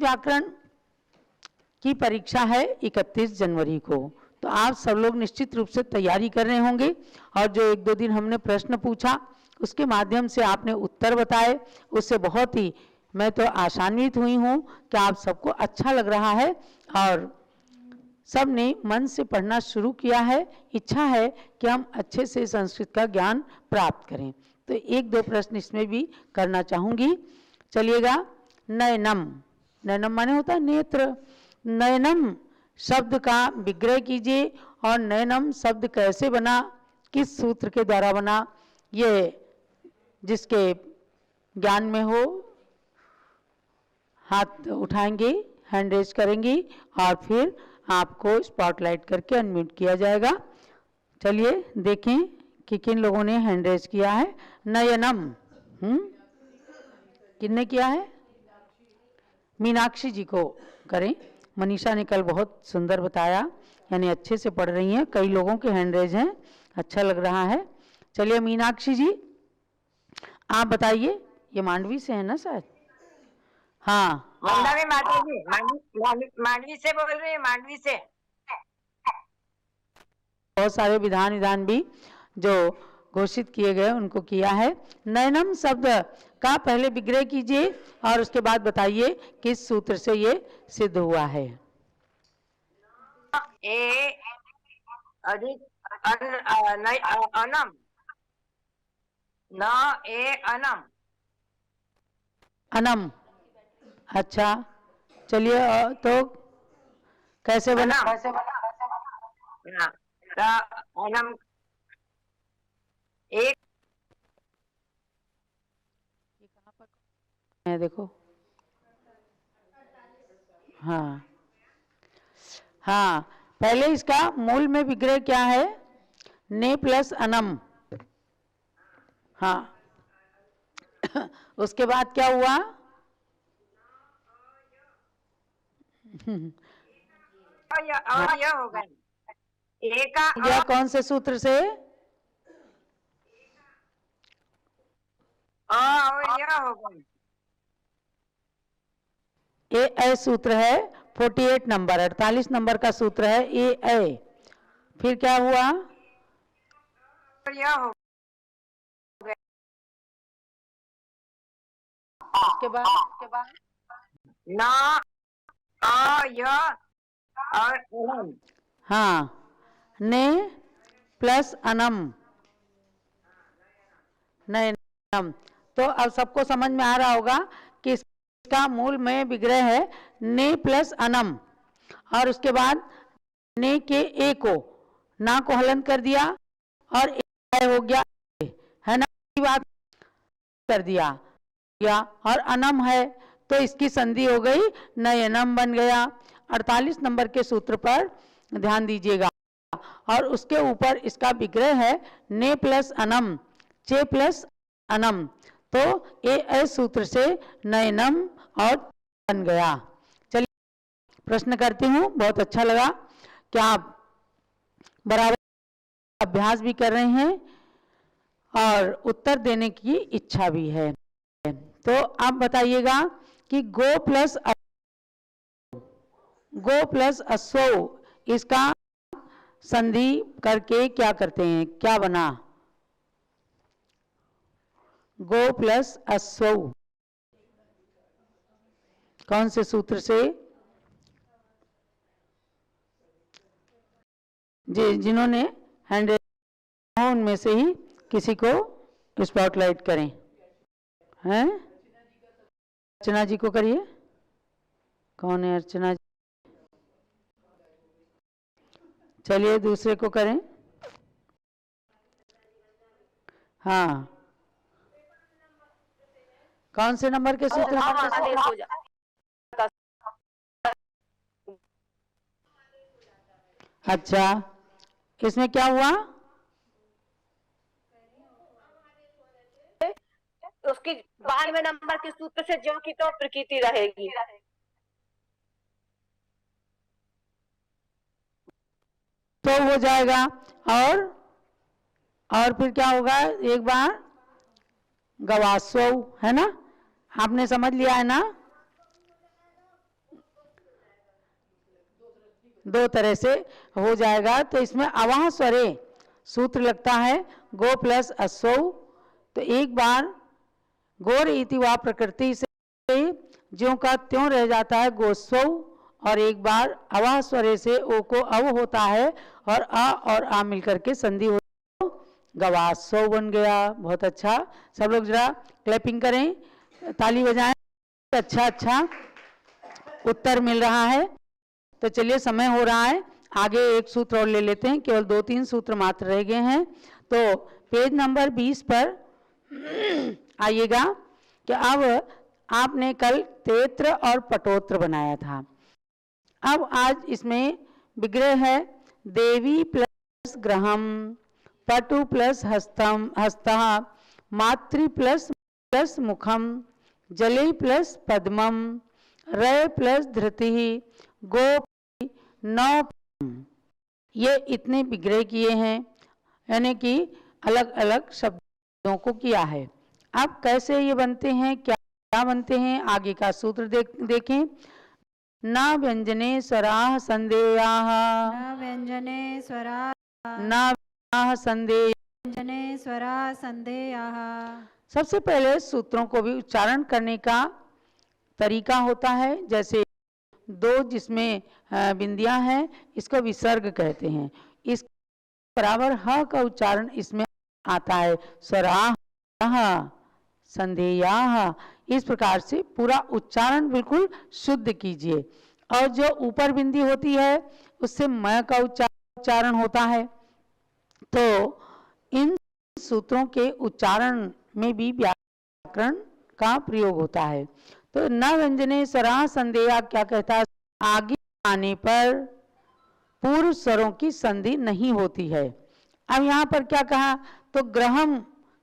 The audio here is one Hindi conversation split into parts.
व्याकरण की परीक्षा है 31 जनवरी को, तो आप सब लोग निश्चित रूप से तैयारी कर रहे होंगे। और जो 1-2 दिन हमने प्रश्न पूछा उसके माध्यम से आपने उत्तर बताए, उससे बहुत ही मैं तो आशान्वित हुई हूँ कि आप सबको अच्छा लग रहा है और सब ने मन से पढ़ना शुरू किया है। इच्छा है कि हम अच्छे से संस्कृत का ज्ञान प्राप्त करें। तो 1-2 प्रश्न इसमें भी करना चाहूँगी। चलिएगा। नयनम, नयनम माने होता है नेत्र। नयनम शब्द का विग्रह कीजिए और नयनम शब्द कैसे बना, किस सूत्र के द्वारा बना, ये जिसके ज्ञान में हो हाथ उठाएंगे, हैंड रेज करेंगी और फिर आपको स्पॉटलाइट करके अनम्यूट किया जाएगा। चलिए देखें कि किन लोगों ने हैंड रेज किया है। नयनम किसने किया है? मीनाक्षी जी को करें। मनीषा ने कल बहुत सुंदर बताया, यानी अच्छे से पढ़ रही हैं। कई लोगों के हैंड रेज हैं, अच्छा लग रहा है। चलिए मीनाक्षी जी आप बताइए, ये मांडवी से है ना शायद? हाँ मांडवी से बोल रही है, मांडवी से। बहुत सारे विधान भी जो घोषित किए गए उनको किया है। नयनम शब्द का पहले विग्रह कीजिए और उसके बाद बताइए किस सूत्र से ये सिद्ध हुआ है। अनम, न ए अनम, अनम। अच्छा चलिए, तो कैसे बना? अनम एक है, देखो। हाँ हाँ, पहले इसका मूल में विग्रह क्या है? ने प्लस अनम। हाँ उसके बाद क्या हुआ? यह होगा यह कौन से सूत्र से? यह होगा ए सूत्र है 48 नंबर, 48 नंबर का सूत्र है ए। फिर क्या हुआ? यह होगा उसके बाद ना और अनम। हाँ, ने प्लस अनम, नयनम। तो अब सबको समझ में आ रहा होगा कि इसका मूल में विग्रह है ने प्लस अनम और उसके बाद ने के ए को ना को हलन कर दिया और ए हो गया, है ना? बात कर दिया और अनम है तो इसकी संधि हो गई, नयनम बन गया। 48 नंबर के सूत्र पर ध्यान दीजिएगा और उसके ऊपर इसका विग्रह है ने प्लस अनम, चे प्लस अनम, तो ए सूत्र से नयनम और बन गया। चलिए प्रश्न करती हूँ। बहुत अच्छा लगा कि आप बराबर अभ्यास भी कर रहे हैं और उत्तर देने की इच्छा भी है। तो आप बताइएगा कि गो प्लस अश्व, इसका संधि करके क्या करते हैं, क्या बना? गो प्लस अश्व कौन से सूत्र से? जी जिन्होंने हैंड उनमें से ही किसी को स्पॉटलाइट करें। हैं? अर्चना जी को करिए। कौन है अर्चना जी? चलिए दूसरे को करें। हाँ, कौन से नंबर के सूत्र? अच्छा, इसमें क्या हुआ? उसकी 92 नंबर के सूत्र से ज्यों की तो प्रकृति रहेगी। तो हो जाएगा। और फिर क्या होगा? एक बार गवास्व, है ना? आपने समझ लिया है ना? दो तरह से हो जाएगा। तो इसमें अवाह स्वरे सूत्र लगता है गो प्लस असौ। तो एक बार गोर इति वा प्रकृति से ज्यों का त्यों रह जाता है गोस्वौ, और एक बार अवाह स्वरे से ओ को अव होता है और आ और आ मिलकर के संधि हो गवास्व बन गया। बहुत अच्छा, सब लोग जरा क्लैपिंग करें, ताली बजाएं। अच्छा अच्छा उत्तर मिल रहा है। तो चलिए समय हो रहा है, आगे एक सूत्र और ले लेते हैं, केवल 2-3 सूत्र मात्र रह गए हैं। तो पेज नंबर 20 पर आइएगा कि अब आपने कल तेत्र और पटोत्र बनाया था। अब आज इसमें विग्रह है देवी प्लस ग्रहम, पटु प्लस हस्तम हस्तः, मातृ प्लस प्लस मुखम, जले प्लस पद्मम, रय प्लस धृति, गो नौ। ये इतने विग्रह किए हैं, यानी कि अलग अलग शब्दों को किया है। अब कैसे ये बनते हैं, क्या बनते हैं, आगे का सूत्र देखें। न व्यंजने स्वराः संदेयाः, न व्यंजने स्वरा न व्यंजनाः संदेयाः। व्यंजने स्वरा संदेयाः। सबसे पहले सूत्रों को भी उच्चारण करने का तरीका होता है। जैसे दो जिसमें बिंदियां हैं, इसको विसर्ग कहते हैं। इस बराबर ह का उच्चारण इसमें आता है, स्वराः संदेयाः। इस प्रकार से पूरा उच्चारण बिल्कुल शुद्ध कीजिए। और जो ऊपर बिंदी होती है उससे म का उच्चारण होता है। तो इन सूत्रों के उच्चारण में भी व्याकरण का प्रयोग होता है। तो न व्यंजने स्वराः संदेया क्या कहता है, आगे आने पर पूर्व स्वरों की संधि नहीं होती है। अब यहाँ पर क्या कहा, तो ग्रहम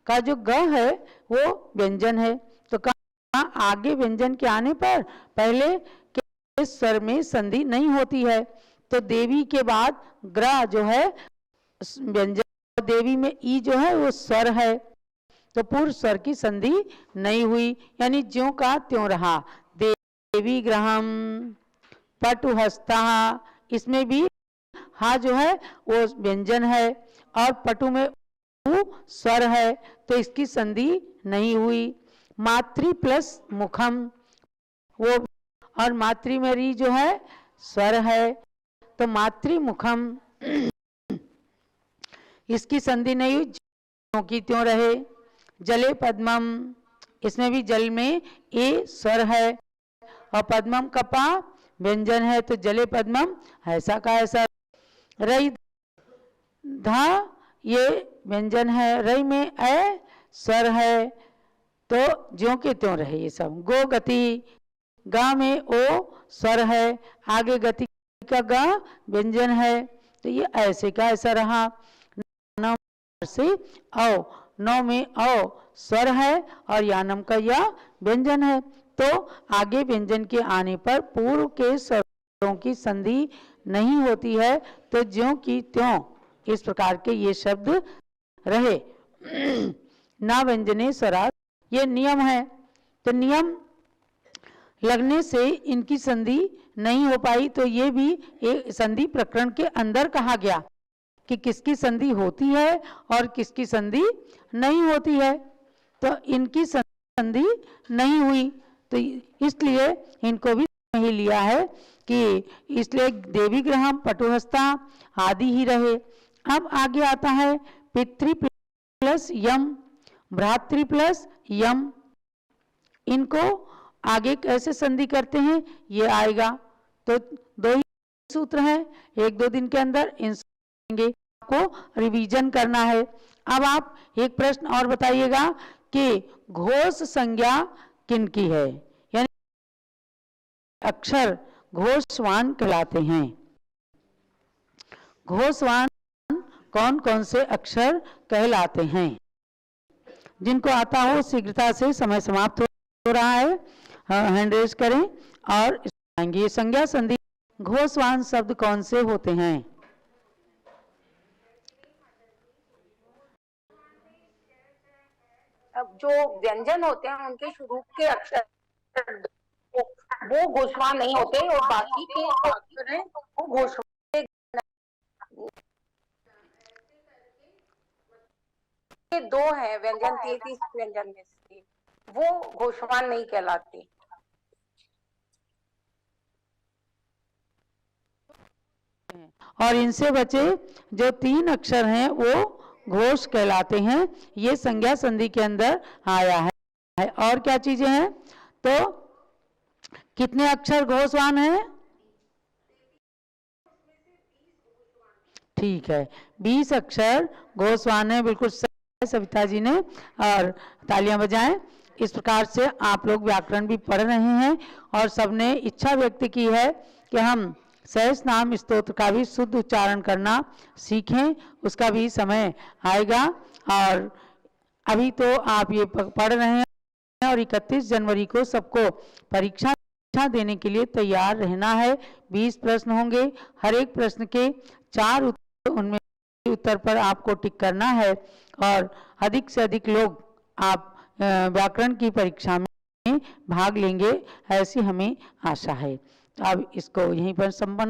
का जो ग है वो व्यंजन है। तो कहा आगे व्यंजन के आने पर पहले के स्वर में संधि नहीं होती है। तो देवी के बाद ग्र जो है व्यंजन, देवी में ई जो है वो स्वर है, तो पूर्व स्वर की संधि नहीं हुई, यानी ज्यों का त्यों रहा। देवी ग्रहम, पटुहस्ता, इसमें भी हा जो है वो व्यंजन है और पटु में उ स्वर है, तो इसकी संधि नहीं हुई। मातृ प्लस मुखम, वो और मातृ में री जो है स्वर है, तो मातृ मुखम इसकी संधि नहीं हुई, ज्यों की त्यों रहे। जले पद्मम, इसमें भी जल में ए स्वर है और पद्मम कपा व्यंजन है, तो जले पद्मम ऐसा का ऐसा। रई धा ये व्यंजन है, रई में ए स्वर है, तो ज्यों के त्यों रहे ये सब। गो गति, गा में ओ स्वर है, आगे गति का गा व्यंजन है, तो ये ऐसे का ऐसा रहा। नौ से औ, नौ में औ स्वर है और यानम का या व्यंजन है, तो आगे व्यंजन के आने पर पूर्व के स्वरों की संधि नहीं होती है, तो ज्यों की त्यों इस प्रकार के ये शब्द रहे। ना व्यंजने स्वरा, ये नियम है। तो नियम लगने से इनकी संधि नहीं हो पाई, तो ये भी एक संधि प्रकरण के अंदर कहा गया कि किसकी संधि होती है और किसकी संधि नहीं होती है। तो इनकी संधि नहीं हुई, तो इसलिए इनको भी नहीं लिया है कि इसलिए देवी ग्रहम पटुहस्ता आदि ही रहे। अब आगे आता है पितृ प्लस यम, भ्रातृ प्लस यम, इनको आगे कैसे संधि करते हैं ये आएगा। तो दो ही सूत्र हैं, 1-2 दिन के अंदर इन को रिवीजन करना है। अब आप एक प्रश्न और बताइएगा कि घोष संज्ञा किनकी है, यानी अक्षर घोषवान कहलाते हैं। घोषवान कौन कौन से अक्षर कहलाते हैं, जिनको आता हो शीघ्रता से, समय समाप्त हो रहा है, हैंड रेज करें और ये संज्ञा संधि घोषवान शब्द कौन से होते हैं। अब जो व्यंजन होते हैं उनके शुरू के अक्षर वो घोषवान नहीं होते और बाकी के जो अक्षर हैं वो घोषवान। ये दो हैं व्यंजन, 33 व्यंजन में से वो घोषवान नहीं कहलाते। और इनसे बचे जो 3 अक्षर हैं वो घोष कहलाते हैं। ये संज्ञा संधि के अंदर आया है। और क्या चीजें हैं? तो कितने अक्षर घोषवान हैं? ठीक है, 20 अक्षर घोषवान है। बिल्कुल सही सविता जी ने, और तालियां बजाएं। इस प्रकार से आप लोग व्याकरण भी पढ़ रहे हैं और सबने इच्छा व्यक्त की है कि हम सहस नाम स्तोत्र का भी शुद्ध उच्चारण करना सीखें। उसका भी समय आएगा। और अभी तो आप ये पढ़ रहे हैं और 31 जनवरी को सबको परीक्षा देने के लिए तैयार रहना है। 20 प्रश्न होंगे, हर एक प्रश्न के 4 उत्तर, उनमें उत्तर पर आपको टिक करना है और अधिक से अधिक लोग आप व्याकरण की परीक्षा में भाग लेंगे, ऐसी हमें आशा है। अब इसको यहीं पर संपन्न